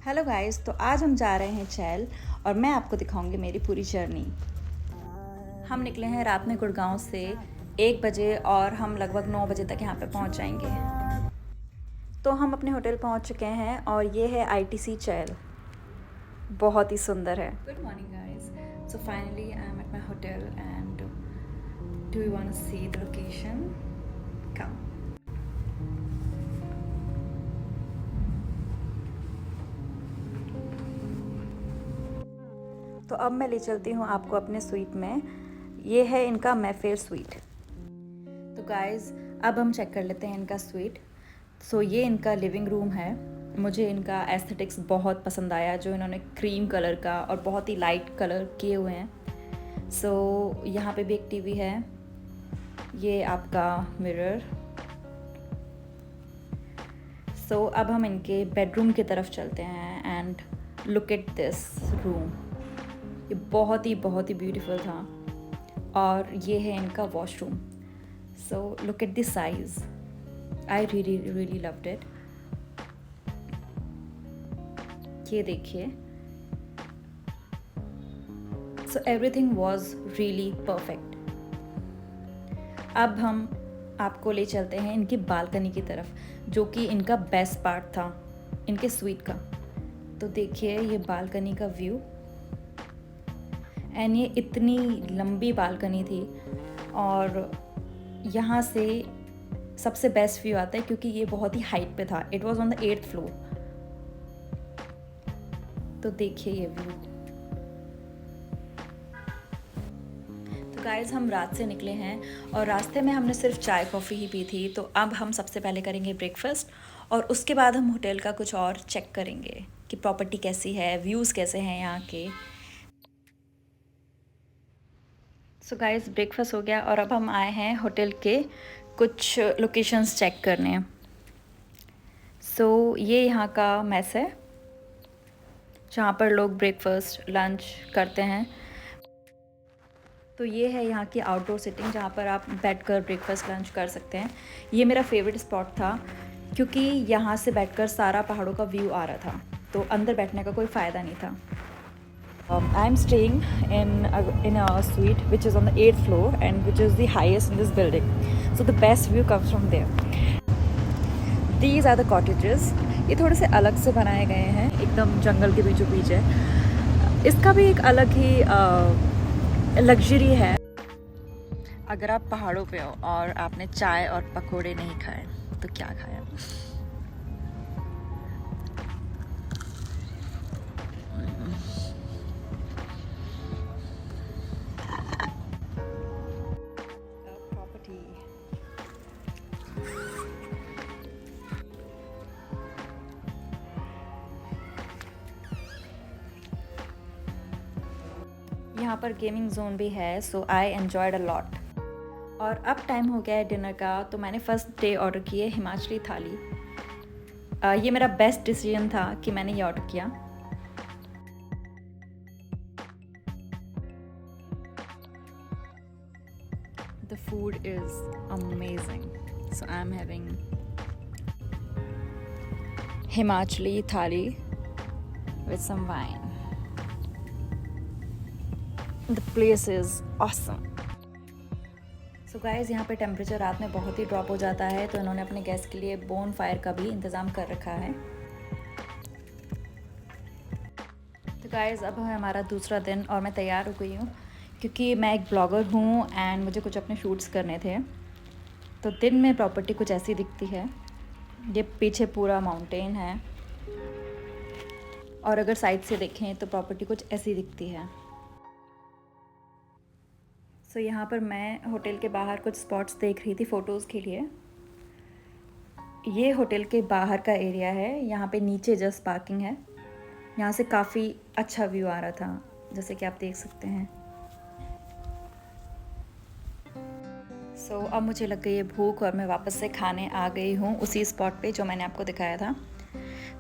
Hello guys, तो आज हम जा रहे हैं चैल और मैं आपको दिखाऊंगी मेरी पूरी जर्नी। हम निकले हैं रात में गुड़गांव से 1 बजे और हम लगभग 9 बजे तक यहाँ पे पहुँच जाएंगे। तो हम अपने होटल पहुँच चुके हैं और ये है आईटीसी चैल, बहुत ही सुंदर है। Good morning guys, so finally I am at my hotel and do you want to see the location? Come. तो अब मैं ले चलती हूँ आपको अपने स्वीट में। ये है इनका मैफेयर स्वीट। तो गाइस अब हम चेक कर लेते हैं इनका स्वीट। सो ये इनका लिविंग रूम है। मुझे इनका एस्थेटिक्स बहुत पसंद आया, जो इन्होंने क्रीम कलर का और बहुत ही लाइट कलर किए हुए हैं। सो यहाँ पे भी एक टीवी है, ये आपका मिरर। सो अब हम इनके बेडरूम की तरफ चलते हैं and look at this room. ये बहुत ही ब्यूटीफुल था। और ये है इनका washroom. So look at this size, I really loved it. ये देखिए, so everything was really perfect. अब हम आपको ले चलते हैं इनकी बालकनी की तरफ, जो कि इनका बेस्ट पार्ट था इनके स्वीट का। तो देखिए ये बालकनी का व्यू, एंड ये इतनी लंबी बालकनी थी और यहाँ से सबसे बेस्ट व्यू आता है क्योंकि ये बहुत ही हाइट पे था। It was on the 8th floor. तो देखिए ये व्यू। तो गाइस हम रात से निकले हैं और रास्ते में हमने सिर्फ चाय कॉफ़ी ही पी थी। तो अब हम सबसे पहले करेंगे ब्रेकफास्ट और उसके बाद हम होटल का कुछ और चेक करेंगे कि प्रॉपर्टी कैसी है, व्यूज़ कैसे हैं यहाँ के। सो गाइस ब्रेकफास्ट हो गया और अब हम आए हैं होटल के कुछ लोकेशंस चेक करने। सो ये यहाँ का मेस है जहाँ पर लोग ब्रेकफास्ट लंच करते हैं। तो ये है यहाँ की आउटडोर सिटिंग, जहाँ पर आप बैठकर ब्रेकफास्ट लंच कर सकते हैं। ये मेरा फेवरेट स्पॉट था क्योंकि यहाँ से बैठकर सारा पहाड़ों का व्यू आ रहा था, तो अंदर बैठने का कोई फ़ायदा नहीं था। I'm staying in a suite which is on the 8th floor and which is the highest in this building. So the best view comes from there. These are the cottages. ये थोड़े से अलग से बनाए गए हैं, एकदम जंगल के बीचों बीच है। इसका भी एक अलग ही लग्जरी है। अगर आप पहाड़ों पे हो और आपने चाय और पकोड़े नहीं खाए तो क्या खाया? यहाँ पर गेमिंग जोन भी है, सो आई एन्जॉयड अ लॉट। और अब टाइम हो गया है डिनर का, तो मैंने फर्स्ट डे ऑर्डर की है हिमाचली थाली। ये मेरा बेस्ट डिसीजन था कि मैंने ये ऑर्डर किया। The food is amazing, so I am having Himachali thali with some wine. The place is awesome. So guys, यहाँ पे टेम्परेचर रात में बहुत ही ड्रॉप हो जाता है, तो इन्होंने अपने गेस्ट के लिए बोन फायर का भी इंतज़ाम कर रखा है। तो गाइस अब है हमारा दूसरा दिन और मैं तैयार हो गई हूँ क्योंकि मैं एक ब्लॉगर हूँ एंड मुझे कुछ अपने शूट्स करने थे। तो दिन में प्रॉपर्टी कुछ ऐसी दिखती है। ये पीछे पूरा माउंटेन है और अगर साइड से देखें तो प्रॉपर्टी कुछ ऐसी दिखती है। सो यहाँ पर मैं होटल के बाहर कुछ स्पॉट्स देख रही थी फ़ोटोज़ के लिए। ये होटल के बाहर का एरिया है, यहाँ पे नीचे जस्ट पार्किंग है। यहाँ से काफ़ी अच्छा व्यू आ रहा था, जैसे कि आप देख सकते हैं। सो अब मुझे लग गई है भूख और मैं वापस से खाने आ गई हूँ उसी स्पॉट पे जो मैंने आपको दिखाया था।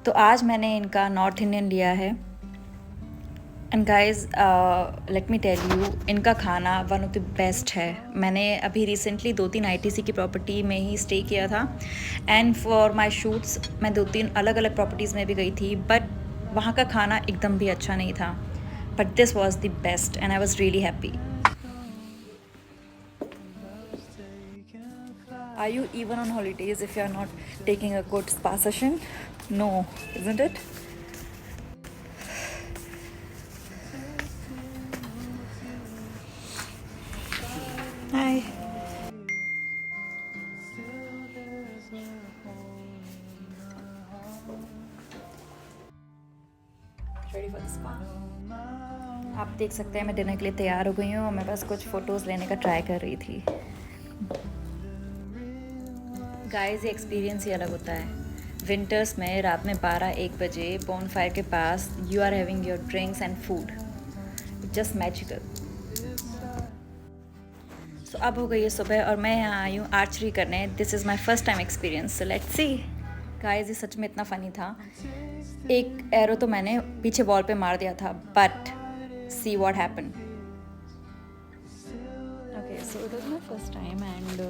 तो आज मैंने इनका नॉर्थ इंडियन लिया है। And guys let me tell you, इनका खाना वन ऑफ द बेस्ट है। मैंने अभी रिसेंटली 2-3 आईटीसी की प्रॉपर्टी में ही स्टे किया था एंड फॉर माई शूट्स मैं 2-3 अलग अलग प्रॉपर्टीज़ में भी गई थी, बट वहाँ का खाना एकदम भी अच्छा नहीं था, but this was the best and I was really happy. Are you even on holidays if you are not taking a good spa session? No, isn't it? Hi. Ready for the spa? आप देख सकते हैं मैं dinner के लिए तैयार हो गई हूँ और मैं बस कुछ फ़ोटोज़ लेने का ट्राई कर रही थी. गाइस, ये एक्सपीरियंस ही अलग होता है. विंटर्स में रात में 12-1 बजे बोन फायर के पास you are having your drinks and food. Just magical. So अब हो गई है सुबह और मैं यहाँ आई हूँ आर्चरी करने. This is my first time experience, so let's see. Guys, ये सच में इतना फ़नी था. एक एरो तो मैंने पीछे वॉल पे मार दिया था, but see what happened. Okay, so it was my first time and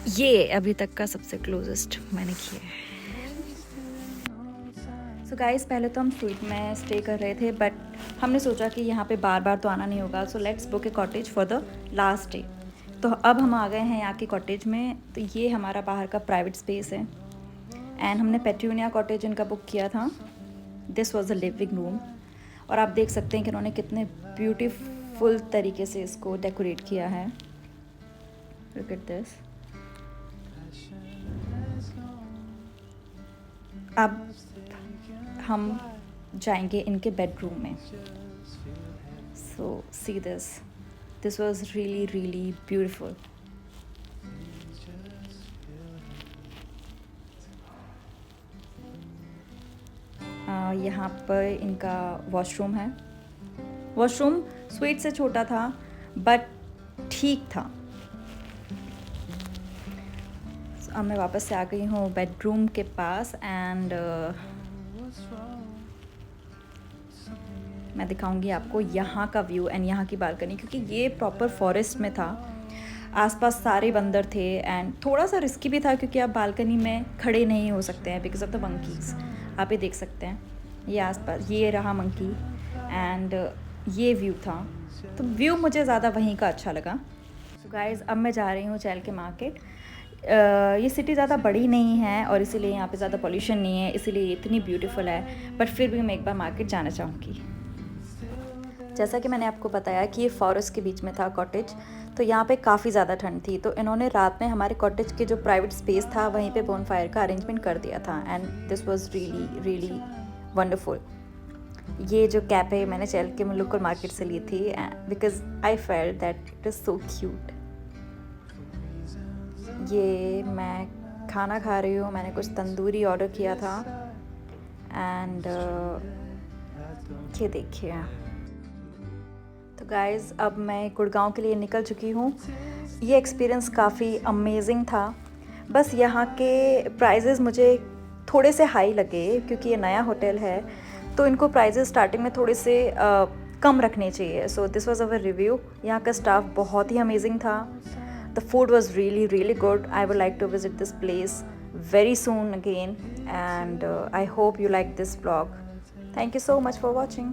ये अभी तक का सबसे क्लोजेस्ट मैंने किया है. सो गाइस, पहले तो हम स्वीट में स्टे कर रहे थे, बट हमने सोचा कि यहाँ पे बार बार तो आना नहीं होगा, so let's book A cottage for the last day. तो अब हम आ गए हैं यहाँ के कॉटेज में. तो ये हमारा बाहर का प्राइवेट स्पेस है एंड हमने पेट्यूनिया कॉटेज इनका बुक किया था. This was a living room और आप देख सकते हैं कि उन्होंने कितने ब्यूटीफुल तरीके से इसको डेकोरेट किया है. Look at this. अब हम जाएंगे इनके बेडरूम में. So see this. This was really really beautiful. यहाँ पर इनका वॉशरूम है. वॉशरूम स्वीट से छोटा था बट ठीक था. अब मैं वापस से आ गई हूँ बेडरूम के पास एंड मैं दिखाऊंगी आपको यहाँ का व्यू एंड यहाँ की बालकनी, क्योंकि ये प्रॉपर फॉरेस्ट में था. आसपास सारे बंदर थे एंड थोड़ा सा रिस्की भी था क्योंकि आप बालकनी में खड़े नहीं हो सकते हैं बिकॉज ऑफ द मंकीज़. आप ये देख सकते हैं, ये आसपास ये रहा मंकी एंड ये व्यू था. तो व्यू मुझे ज़्यादा वहीं का अच्छा लगा. सो गाइज़, अब मैं जा रही हूँ चैल के मार्केट. ये सिटी ज़्यादा बड़ी नहीं है और इसीलिए यहाँ पे ज़्यादा पोल्यूशन नहीं है, इसीलिए इतनी ब्यूटीफुल है. बट फिर भी मैं एक बार मार्केट जाना चाहूँगी. जैसा कि मैंने आपको बताया कि ये फॉरेस्ट के बीच में था कॉटेज, तो यहाँ पे काफ़ी ज़्यादा ठंड थी. तो इन्होंने रात में हमारे कॉटेज के जो प्राइवेट स्पेस था वहीं पे बोन फायर का अरेंजमेंट कर दिया था and this was really really wonderful. ये जो कैप है मैंने चैल के लोकल मार्केट से ली थी because I felt that it is so cute. ये मैं खाना खा रही हूँ. मैंने कुछ तंदूरी ऑर्डर किया था एंड ये देखिए. तो गाइज़, अब मैं गुड़गांव के लिए निकल चुकी हूँ. ये एक्सपीरियंस काफ़ी अमेजिंग था. बस यहाँ के प्राइजेज़ मुझे थोड़े से हाई लगे क्योंकि ये नया होटल है, तो इनको प्राइजेज़ स्टार्टिंग में थोड़े से कम रखने चाहिए. So this was our review. यहाँ का स्टाफ बहुत ही अमेजिंग था. The food was really really good. I would like to visit this place very soon again and I hope you like this vlog. Thank you so much for watching.